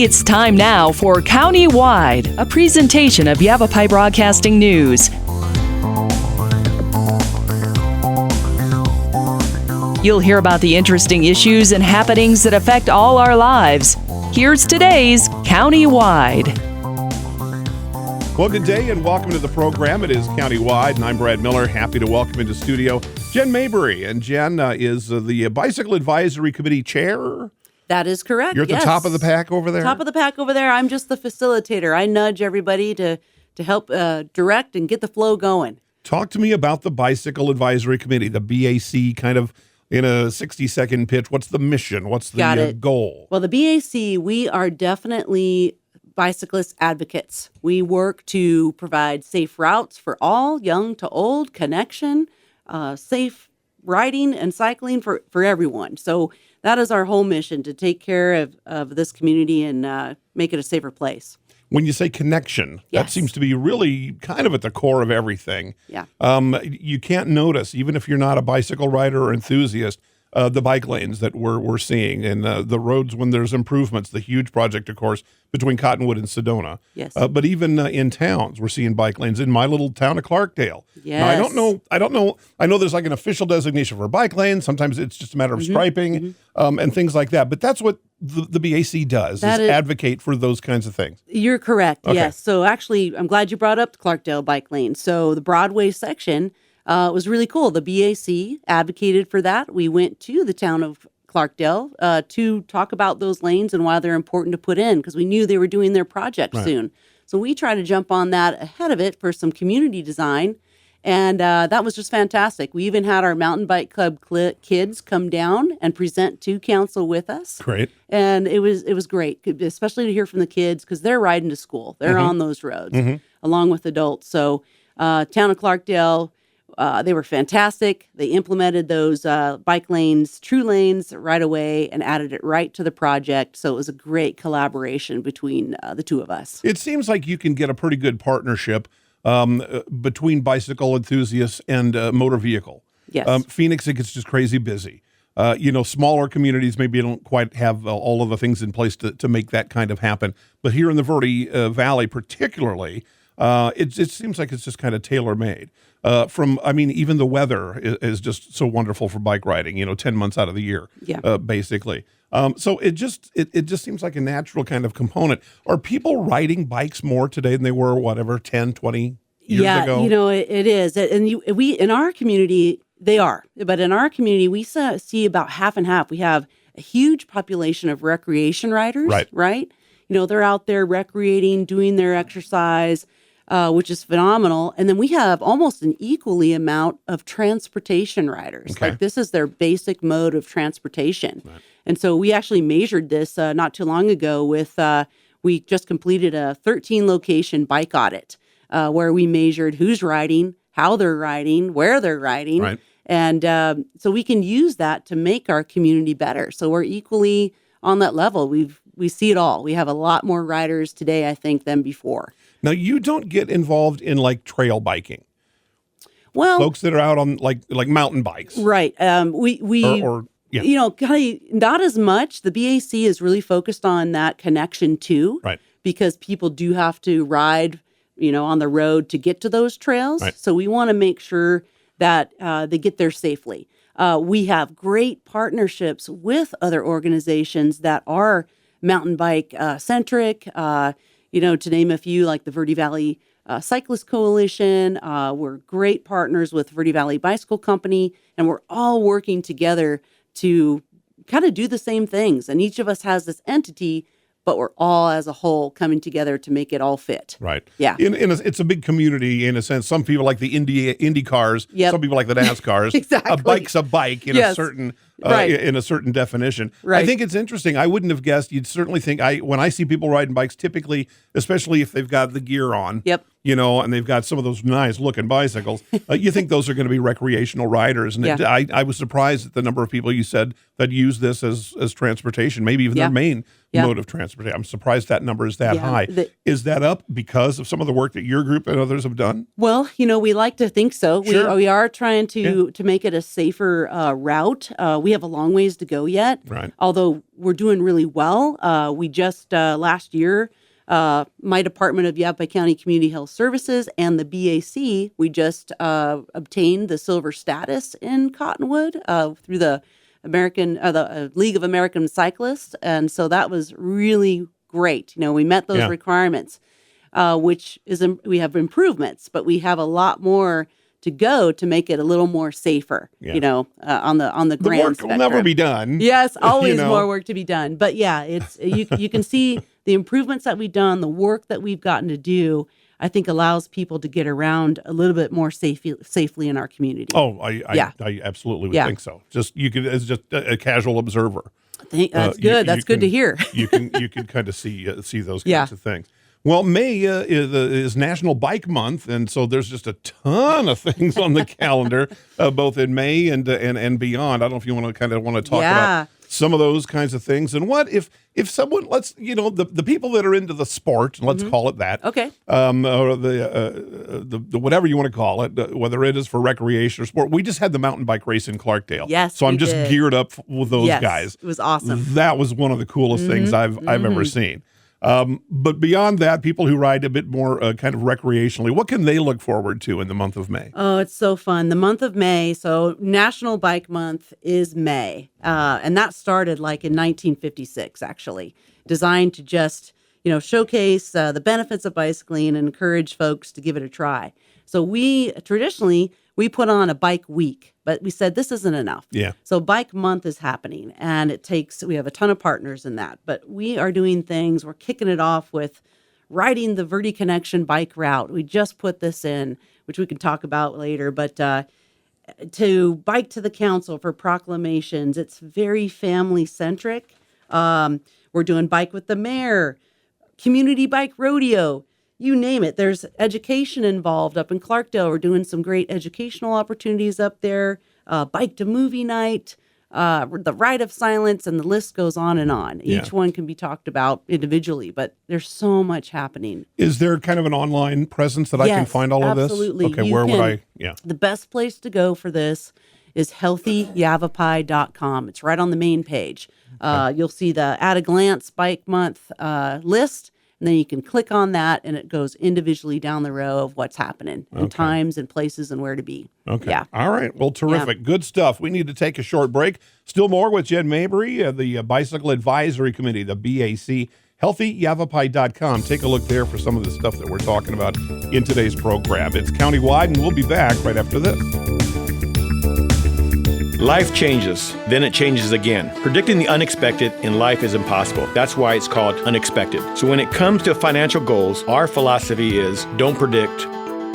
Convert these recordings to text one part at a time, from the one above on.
It's time now for County-Wide, a presentation of Yavapai Broadcasting News. You'll hear about the interesting issues and happenings that affect all our lives. Here's today's County-Wide. Well, good day and welcome to the program. It is County-Wide, and I'm Brad Miller. Happy to welcome into studio Jen Mabery. And Jen is the Bicycle Advisory Committee Chair. That is correct. You're at the top of the pack over there? Top of the pack over there. I'm just the facilitator. I nudge everybody to help direct and get the flow going. Talk to me about the Bicycle Advisory Committee, the BAC, kind of in a 60-second pitch. What's the mission? What's the goal? Well, the BAC, we are definitely bicyclist advocates. We work to provide safe routes for all, young to old, connection, safe riding and cycling for everyone. So that is our whole mission, to take care of this community and make it a safer place. When you say connection, Yes. that seems to be really kind of at the core of everything. Yeah. You can't notice, even if you're not a bicycle rider or enthusiast, the bike lanes that we're seeing, and the roads when there's improvements, the huge project, of course, between Cottonwood and Sedona. Yes. But even in towns, we're seeing bike lanes. In my little town of Clarkdale. Yes. Now, I don't know. I know there's like an official designation for bike lanes. Sometimes it's just a matter of striping and things like that. But that's what the BAC does, is advocate for those kinds of things. You're correct, Okay. yes. So actually, I'm glad you brought up the Clarkdale bike lane. So the Broadway section was really cool. The BAC advocated for that. We went to the town of Clarkdale to talk about those lanes and why they're important to put in, because we knew they were doing their project soon. So we tried to jump on that ahead of it for some community design, and that was just fantastic. We even had our mountain bike club kids come down and present to council with us. Great. And it was great, especially to hear from the kids, because they're riding to school. They're on those roads along with adults. So town of Clarkdale, they were fantastic. They implemented those bike lanes, true lanes, right away and added it right to the project. So it was a great collaboration between the two of us. It seems like you can get a pretty good partnership between bicycle enthusiasts and motor vehicle. Yes. Phoenix, it gets just crazy busy. Smaller communities maybe don't quite have all of the things in place to make that kind of happen. But here in the Verde Valley particularly, it seems like it's just kind of tailor-made. Even the weather is just so wonderful for bike riding, 10 months out of the year, basically. So it just seems like a natural kind of component. Are people riding bikes more today than they were, 10, 20 years ago? Yeah, it is. And we in our community, they are. But in our community, we see about half and half. We have a huge population of recreation riders, right? They're out there recreating, doing their exercise, which is phenomenal. And then we have almost an equally amount of transportation riders. Okay. Like, this is their basic mode of transportation. Right. And so we actually measured this not too long ago with, we just completed a 13 location bike audit where we measured who's riding, how they're riding, where they're riding. Right. And so we can use that to make our community better. So we're equally on that level. We see it all. We have a lot more riders today, I think, than before. Now, you don't get involved in like trail biking. Well, folks that are out on like mountain bikes, right? Kind of not as much. The BAC is really focused on that connection too, right? Because people do have to ride, on the road to get to those trails. Right. So we want to make sure that they get there safely. We have great partnerships with other organizations that are mountain bike centric. To name a few, like the Verde Valley Cyclist Coalition. We're great partners with Verde Valley Bicycle Company, and we're all working together to kind of do the same things. And each of us has this entity, but we're all as a whole coming together to make it all fit. Right. Yeah. It's a big community in a sense. Some people like the Indy cars. Yep. Some people like the NASCARs. Exactly. A bike's a bike in a certain in a certain definition. Right. I think it's interesting. I wouldn't have guessed. You'd certainly think when I see people riding bikes, typically, especially if they've got the gear on. Yep. And they've got some of those nice looking bicycles. You think those are going to be recreational riders. And I was surprised at the number of people you said that use this as transportation, maybe even their main mode of transportation. I'm surprised that number is that high. Is that up because of some of the work that your group and others have done? Well, we like to think so. Sure. We are trying to make it a safer route. We we have a long ways to go yet. Right. Although we're doing really well. We just last year, my department of Yavapai County Community Health Services and the BAC, we just obtained the silver status in Cottonwood through the League of American Cyclists, and so that was really great. We met those requirements, which is we have improvements, but we have a lot more to go to make it a little more safer. On the grand work spectrum. will never be done. Yes, always more work to be done. But yeah, it's you can see the improvements that we've done, the work that we've gotten to do. I think allows people to get around a little bit more safely in our community. Oh, I absolutely would think so. Just you could as just a casual observer. That's good. That's good to hear. you can kind of see those kinds of things. Well, May is National Bike Month, and so there's just a ton of things on the calendar, both in May and beyond. I don't know if you want to talk about some of those kinds of things. And what if someone, the people that are into the sport, let's call it that, okay, or the whatever you want to call it, whether it is for recreation or sport. We just had the mountain bike race in Clarkdale. Yes, so I'm just geared up with those guys. It was awesome. That was one of the coolest things I've ever seen. But beyond that, people who ride a bit more kind of recreationally, what can they look forward to in the month of May? Oh, it's so fun. The month of May, so National Bike Month is May. And that started like in 1956, actually, designed to just, showcase the benefits of bicycling and encourage folks to give it a try. So we put on a bike week, but we said this isn't enough. Yeah. So Bike Month is happening, and we have a ton of partners in that, but we are doing things. We're kicking it off with riding the Verde Connection bike route. We just put this in, which we can talk about later, but to Bike to the Council for proclamations. It's very family centric. We're doing Bike with the Mayor, Community Bike Rodeo. You name it. There's education involved up in Clarkdale. We're doing some great educational opportunities up there. Bike to movie night, the Ride of Silence, and the list goes on and on. Each one can be talked about individually, but there's so much happening. Is there kind of an online presence that I can find all of this? Absolutely. Okay, where would I? Yeah. The best place to go for this is healthyyavapai.com. It's right on the main page. You'll see the at a glance Bike Month list. And then you can click on that, and it goes individually down the row of what's happening and times and places and where to be. Okay. Yeah. All right. Well, terrific. Yeah. Good stuff. We need to take a short break. Still more with Jen Mabery, the Bicycle Advisory Committee, the BAC, healthyyavapai.com. Take a look there for some of the stuff that we're talking about in today's program. It's countywide, and we'll be back right after this. Life changes, then it changes again. Predicting the unexpected in life is impossible. That's why it's called unexpected. So when it comes to financial goals, our philosophy is don't predict,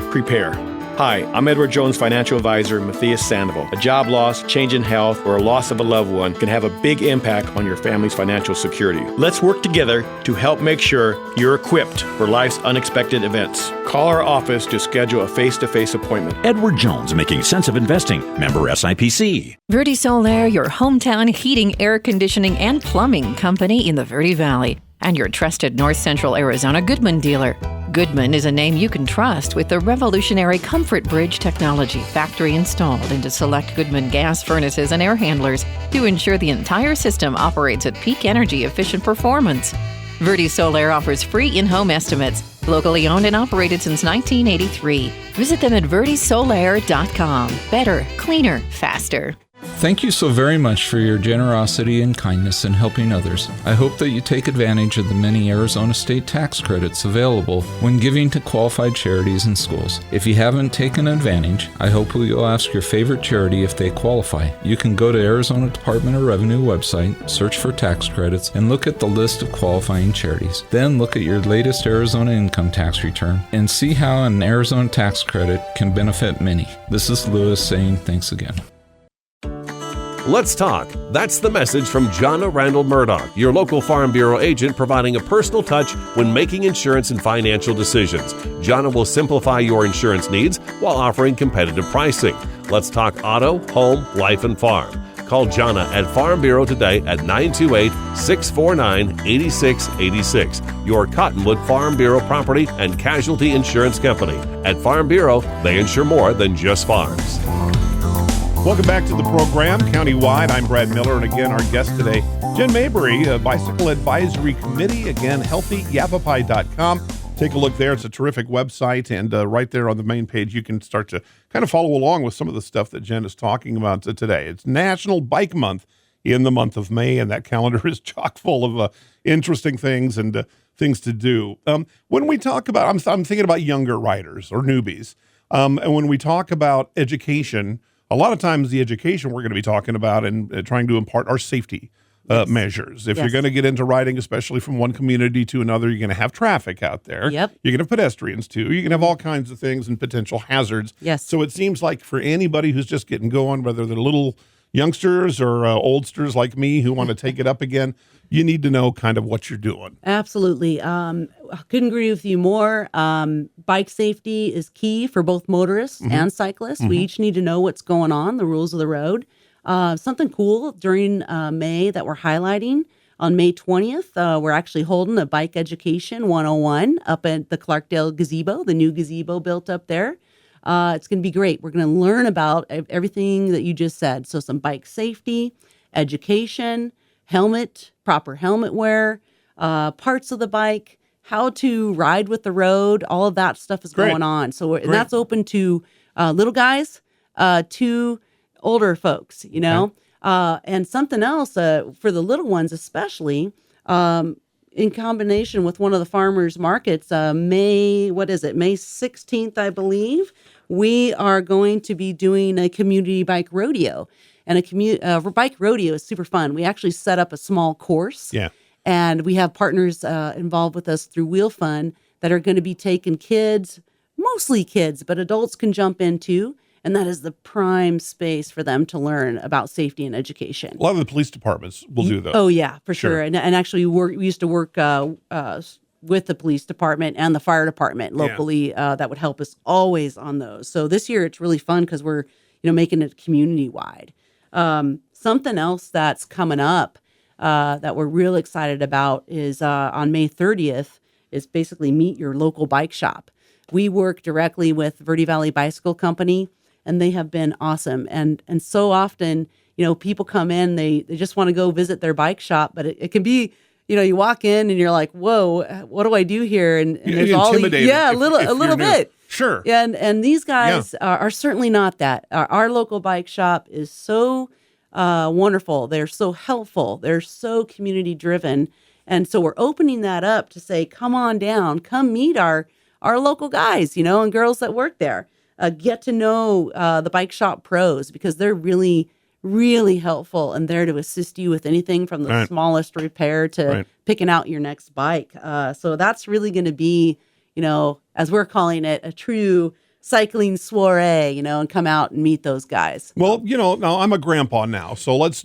prepare. Hi, I'm Edward Jones financial advisor Matthias Sandoval. A job loss, change in health, or a loss of a loved one can have a big impact on your family's financial security. Let's work together to help make sure you're equipped for life's unexpected events. Call our office to schedule a face-to-face appointment. Edward Jones, making sense of investing. Member SIPC. Verde Solaire, your hometown heating, air conditioning, and plumbing company in the Verde Valley. And your trusted North Central Arizona Goodman dealer. Goodman is a name you can trust with the revolutionary Comfort Bridge technology factory installed into select Goodman gas furnaces and air handlers to ensure the entire system operates at peak energy efficient performance. Verde Solaire offers free in-home estimates, locally owned and operated since 1983. Visit them at verdesolaire.com. Better, cleaner, faster. Thank you so very much for your generosity and kindness in helping others. I hope that you take advantage of the many Arizona state tax credits available when giving to qualified charities and schools. If you haven't taken advantage, I hope you'll ask your favorite charity if they qualify. You can go to Arizona Department of Revenue website, search for tax credits, and look at the list of qualifying charities. Then look at your latest Arizona income tax return and see how an Arizona tax credit can benefit many. This is Lewis saying thanks again. Let's talk. That's the message from Jonna Randall Murdoch, your local Farm Bureau agent, providing a personal touch when making insurance and financial decisions. Jonna will simplify your insurance needs while offering competitive pricing. Let's talk auto, home, life, and farm. Call Jonna at Farm Bureau today at 928-649-8686. Your Cottonwood Farm Bureau Property and Casualty Insurance Company. At Farm Bureau, they insure more than just farms. Welcome back to the program, Countywide. I'm Brad Miller, and again, our guest today, Jen Mabery, Bicycle Advisory Committee. Again, healthyavapai.com. Take a look there. It's a terrific website, and right there on the main page, you can start to kind of follow along with some of the stuff that Jen is talking about today. It's National Bike Month in the month of May, and that calendar is chock full of interesting things and things to do. When we talk about, I'm thinking about younger riders or newbies, and when we talk about education, a lot of times the education we're going to be talking about and trying to impart are safety measures. If you're going to get into riding, especially from one community to another, you're going to have traffic out there. Yep. You're going to have pedestrians too. You're going to have all kinds of things and potential hazards. Yes. So it seems like for anybody who's just getting going, whether they're little youngsters or oldsters like me who want to take it up again, you need to know kind of what you're doing. Absolutely. I couldn't agree with you more. Bike safety is key for both motorists and cyclists. We each need to know what's going on, the rules of the road. Something cool during May that we're highlighting, on May 20th, we're actually holding a Bike Education 101 up at the Clarkdale Gazebo, the new gazebo built up there. It's going to be great. We're going to learn about everything that you just said. So some bike safety, education, proper helmet wear, parts of the bike, how to ride with the road, all of that stuff is going on. So and that's open to little guys to older folks, you know. And something else for the little ones especially, in combination with one of the farmers markets, May 16th, I believe, we are going to be doing a community bike rodeo. And a bike rodeo is super fun. We actually set up a small course. Yeah. And we have partners involved with us through Wheel Fun that are going to be taking kids, mostly kids, but adults can jump into. And that is the prime space for them to learn about safety and education. A lot of the police departments will do those. Oh, yeah, for sure. And actually, we used to work with the police department and the fire department locally that would help us always on those. So this year, it's really fun because we're making it community-wide. Something else that's coming up that we're real excited about is on May 30th is basically meet your local bike shop. We work directly with Verde Valley Bicycle Company, and they have been awesome. And so often, people come in, they just want to go visit their bike shop, but it can be, you walk in and you're like, whoa, what do I do here? And there's all a little bit. Sure. And these guys are certainly not that. Our local bike shop is so wonderful. They're so helpful. They're so community driven. And so we're opening that up to say, come on down, come meet our local guys, and girls that work there. Get to know the bike shop pros because they're really, really helpful and there to assist you with anything from the smallest repair to picking out your next bike. So that's really going to be, as we're calling it, a true cycling soiree, and come out and meet those guys. Well, now I'm a grandpa now, so let's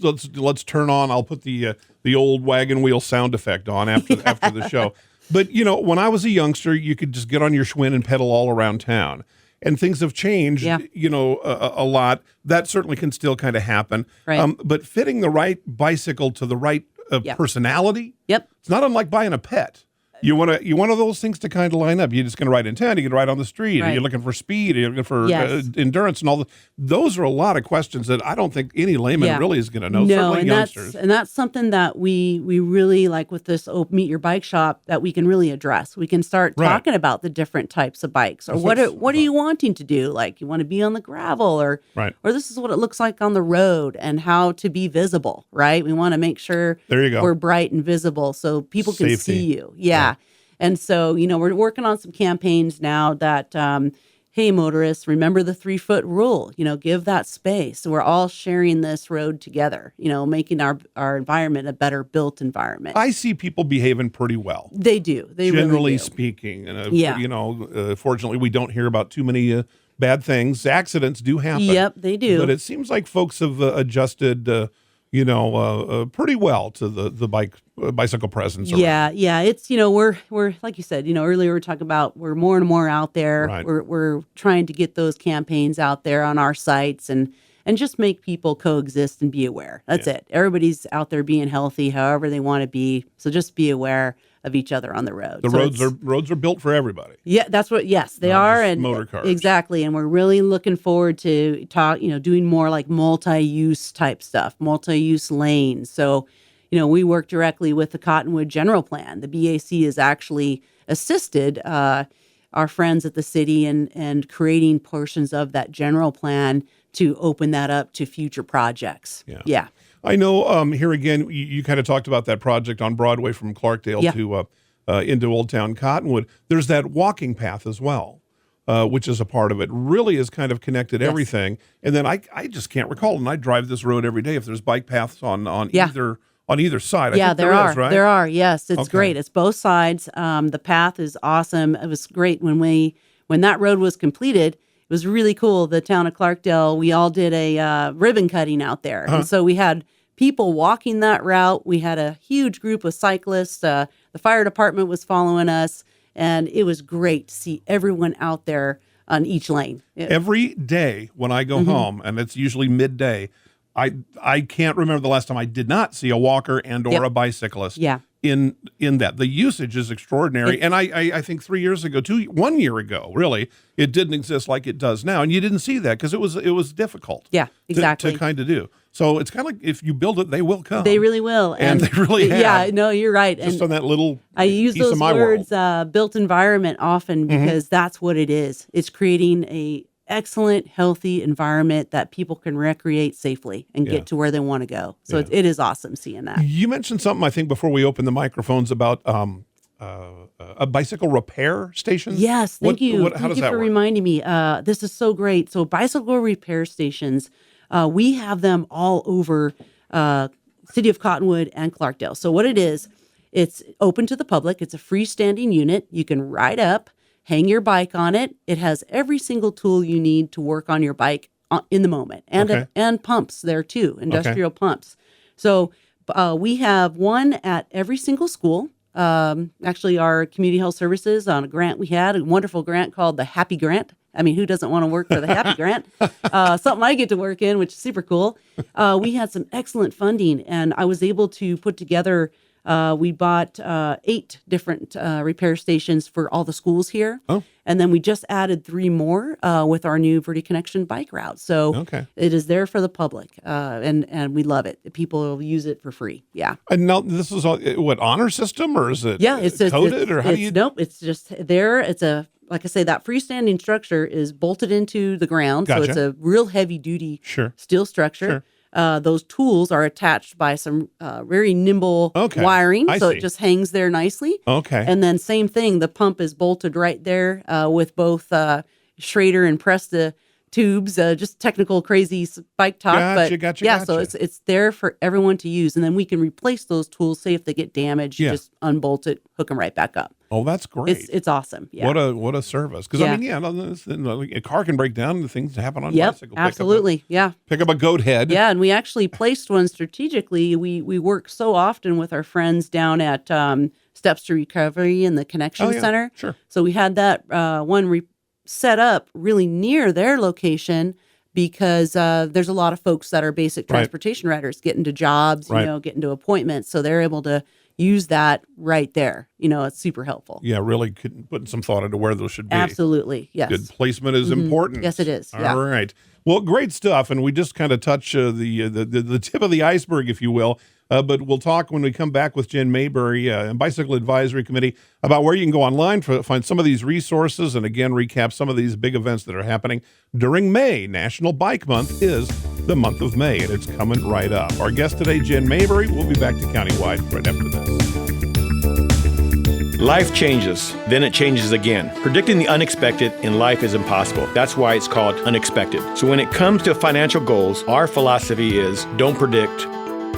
turn on. I'll put the old wagon wheel sound effect on after the show. But when I was a youngster, you could just get on your Schwinn and pedal all around town. And things have changed, a lot. That certainly can still kind of happen. Right. But fitting the right bicycle to the right personality, it's not unlike buying a pet. You want those things to kind of line up. You're just going to ride in town. You can ride on the street. You're looking for speed. You're looking for endurance and all. Those are a lot of questions that I don't think any layman really is going to know. No, certainly and youngsters. That's something that we really like with this Meet Your Bike Shop that we can really address. We can start talking about the different types of bikes, or what are you wanting to do? Like you want to be on the gravel, or this is what it looks like on the road, and how to be visible. Right? We want to make sure we're bright and visible so people can see you. Yeah. And so, we're working on some campaigns now that, hey, motorists, remember the 3-foot rule, give that space. So we're all sharing this road together, making our environment a better built environment. I see people behaving pretty well. They do. They generally really do. speaking. Fortunately, we don't hear about too many bad things. Accidents do happen. Yep, they do. But it seems like folks have adjusted pretty well to the bicycle presence. Yeah. It's, we're like you said, earlier we were talking about we're more and more out there. Right. We're trying to get those campaigns out there on our sites and just make people coexist and be aware. That's it. Everybody's out there being healthy, however they want to be. So just be aware of each other on the road. The roads are built for everybody. Yeah, that's what. Yes, they Not are, just and motor cars. exactly. And we're really looking forward to doing more like multi-use type stuff, multi-use lanes. So, we work directly with the Cottonwood General Plan. The BAC has actually assisted our friends at the city and creating portions of that general plan to open that up to future projects. Yeah. I know here again, you kind of talked about that project on Broadway from Clarkdale to into Old Town Cottonwood. There's that walking path as well, which is a part of it. Really has kind of connected everything. And then I just can't recall, and I drive this road every day, if there's bike paths on either side. I think there are. is, right? There are. Yes, it's Okay. great. It's both sides. The path is awesome. It was great when that road was completed. It was really cool. The town of Clarkdale, we all did a ribbon cutting out there, and so we had people walking that route. We had a huge group of cyclists. The fire department was following us, and it was great to see everyone out there on each lane. Every day when I go home, and it's usually midday, I can't remember the last time I did not see a walker and or a bicyclist in that. The usage is extraordinary. And I think 1 year ago, really, it didn't exist like it does now. And you didn't see that because it was difficult. Yeah, exactly. To kind of do. So it's kind of like if you build it, they will come. They really will. And they really have. Yeah, no, you're right. Just on that little I use piece those of my words, world. built environment, often because that's what it is. It's creating a excellent, healthy environment that people can recreate safely and get to where they want to go. So it is awesome seeing that. You mentioned something, I think, before we opened the microphones about a bicycle repair station. Yes, thank you. How does you that for work? reminding me. This is so great. So bicycle repair stations, we have them all over city of Cottonwood and Clarkdale. So what it is, it's open to the public. It's a freestanding unit. You can ride up, hang your bike on it. It has every single tool you need to work on your bike in the moment, and pumps there too, industrial pumps. So we have one at every single school. Actually, our community health services on a grant we had, a wonderful grant called the Happy Grant. I mean, who doesn't want to work for the Happy Grant? Something I get to work in, which is super cool. We had some excellent funding, and I was able to put together. We bought 8 different repair stations for all the schools here. Oh. And then we just added 3 more with our new Verde Connection bike route. So it is there for the public, and we love it. People will use it for free. Yeah. And now this is what, honor system, or is it it's coded, or how do you? Nope, it's just there. It's like I say, that freestanding structure is bolted into the ground. Gotcha. So it's a real heavy duty steel structure. Sure. Those tools are attached by some very nimble wiring, so it just hangs there nicely. Okay. And then same thing, the pump is bolted right there with both Schrader and Presta tubes, just technical crazy bike talk. Gotcha. So it's there for everyone to use, and then we can replace those tools. Say if they get damaged, just unbolt it, hook them right back up. Oh, that's great. It's awesome. Yeah. What a service. Because I mean, a car can break down and things happen on bicycles. Absolutely. Pick up a goat head. Yeah, and we actually placed one strategically. We work so often with our friends down at Steps to Recovery and the Connection Center. Sure. So we had that one set up really near their location because there's a lot of folks that are basic transportation riders getting to jobs, getting to appointments. So they're able to use that right there. It's super helpful. Yeah, really putting some thought into where those should be. Absolutely, yes. Good placement is important. Yes, it is. All right. Well, great stuff, and we just kind of touch the tip of the iceberg, if you will. But we'll talk when we come back with Jen Mabery and Bicycle Advisory Committee about where you can go online to find some of these resources, and again recap some of these big events that are happening during May. National Bike Month is the month of May, and it's coming right up. Our guest today, Jen Mabery. We'll be back to Countywide right after this. Life changes, then it changes again. Predicting the unexpected in life is impossible. That's why it's called unexpected. So when it comes to financial goals, our philosophy is don't predict,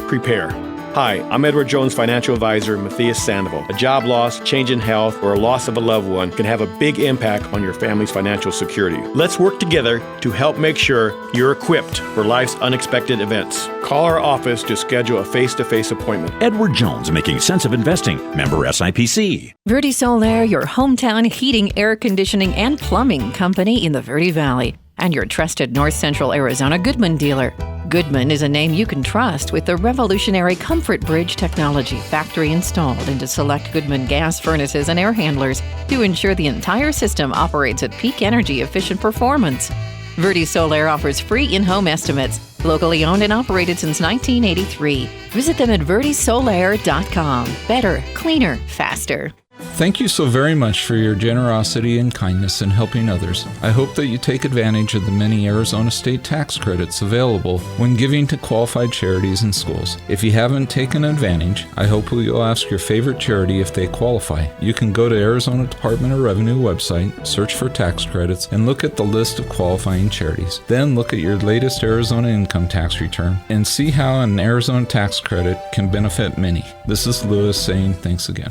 prepare. Hi, I'm Edward Jones financial advisor Matthias Sandoval. A job loss, change in health, or a loss of a loved one can have a big impact on your family's financial security. Let's work together to help make sure you're equipped for life's unexpected events. Call our office to schedule a face-to-face appointment. Edward Jones, making sense of investing. Member SIPC. Verde Solaire, your hometown heating, air conditioning, and plumbing company in the Verde Valley, and your trusted North Central Arizona Goodman dealer. Goodman is a name you can trust with the revolutionary Comfort Bridge technology, factory installed into select Goodman gas furnaces and air handlers to ensure the entire system operates at peak energy efficient performance. Verde Solar offers free in-home estimates, locally owned and operated since 1983. Visit them at verdesolar.com. Better, cleaner, faster. Thank you so very much for your generosity and kindness in helping others. I hope that you take advantage of the many Arizona state tax credits available when giving to qualified charities and schools. If you haven't taken advantage, I hope you'll ask your favorite charity if they qualify. You can go to Arizona Department of Revenue website, search for tax credits, and look at the list of qualifying charities. Then look at your latest Arizona income tax return and see how an Arizona tax credit can benefit many. This is Lewis saying thanks again.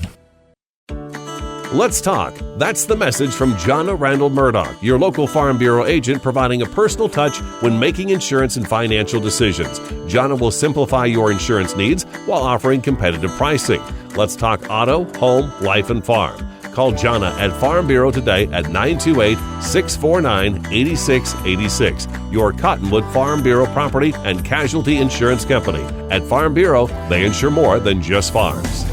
Let's talk. That's the message from Jonna Randall Murdoch, your local Farm Bureau agent, providing a personal touch when making insurance and financial decisions. Jonna will simplify your insurance needs while offering competitive pricing. Let's talk auto, home, life, and farm. Call Jonna at Farm Bureau today at 928-649-8686. Your Cottonwood Farm Bureau Property and Casualty Insurance Company. At Farm Bureau, they insure more than just farms.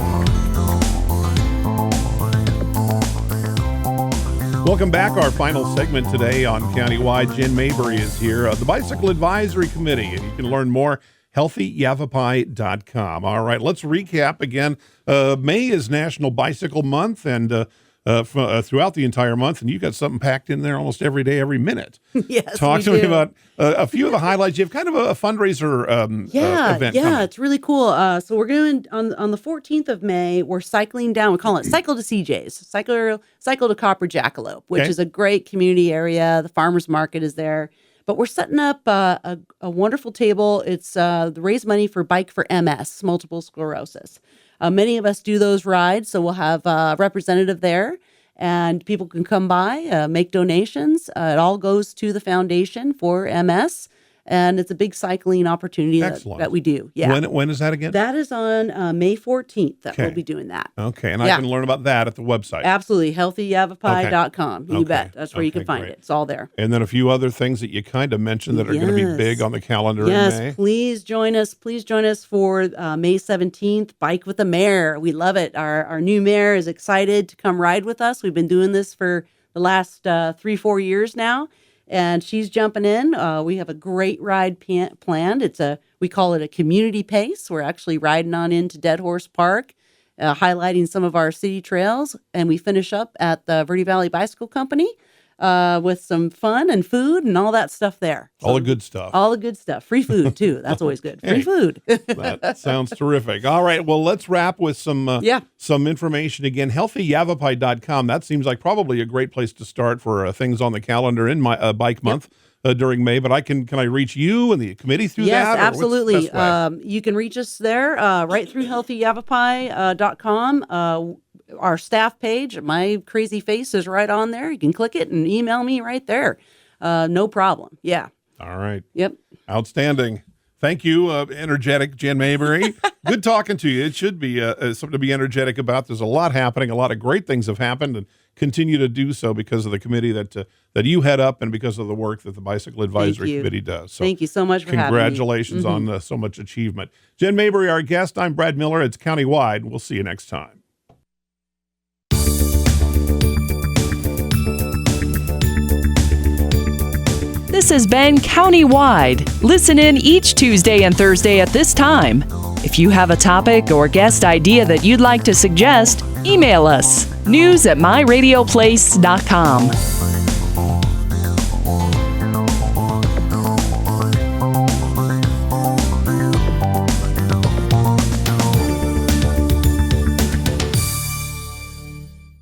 Welcome back. Our final segment today on Countywide. Jen Mabery is here, the Bicycle Advisory Committee, and you can learn more healthyyavapai.com. All right, let's recap again. May is National Bicycle Month, and throughout the entire month, and you got something packed in there almost every day, every minute. Yes, Talk to me about a few of the highlights. You have kind of a fundraiser event coming. It's really cool. So we're going on the 14th of May. We're cycling down. We call it Cycle to CJ's, Cycle to Copper Jackalope, which is a great community area. The farmers market is there. But we're setting up a wonderful table. It's the raise money for Bike for MS, multiple sclerosis. Many of us do those rides, so we'll have a representative there, and people can come by, make donations. It all goes to the foundation for MS, and it's a big cycling opportunity that we do. Yeah. When is that again? That is on May 14th that we'll be doing that. Okay, and I can learn about that at the website. Absolutely, healthyyavapai.com. You bet. That's where you can find great. it. It's all there. And then a few other things that you kind of mentioned that are going to be big on the calendar in May. Yes, please join us. Please join us for May 17th, Bike with the Mayor. We love it. Our new mayor is excited to come ride with us. We've been doing this for the last 3-4 years now. And she's jumping in. We have a great ride planned. We call it a community pace. We're actually riding on into Dead Horse Park, highlighting some of our city trails. And we finish up at the Verde Valley Bicycle Company with some fun and food and all that stuff there. So, all the good stuff. All the good stuff. Free food, too. That's always good. Free food. That sounds terrific. All right. Well, let's wrap with some information again. Healthyyavapai.com. That seems like probably a great place to start for things on the calendar in my Bike Month during May. But can I reach you and the committee through that? Yes, absolutely. You can reach us there right through healthyyavapai.com. Our staff page, my crazy face is right on there. You can click it and email me right there. No problem. Yeah. All right. Yep. Outstanding. Thank you, energetic Jen Mabery. Good talking to you. It should be something to be energetic about. There's a lot happening. A lot of great things have happened and continue to do so because of the committee that you head up and because of the work that the Bicycle Advisory Committee does. So thank you so much for having me. Congratulations on so much achievement. Jen Mabery, our guest. I'm Brad Miller. It's Countywide. We'll see you next time. This has been Countywide. Listen in each Tuesday and Thursday at this time. If you have a topic or guest idea that you'd like to suggest, email us, news@myradioplace.com.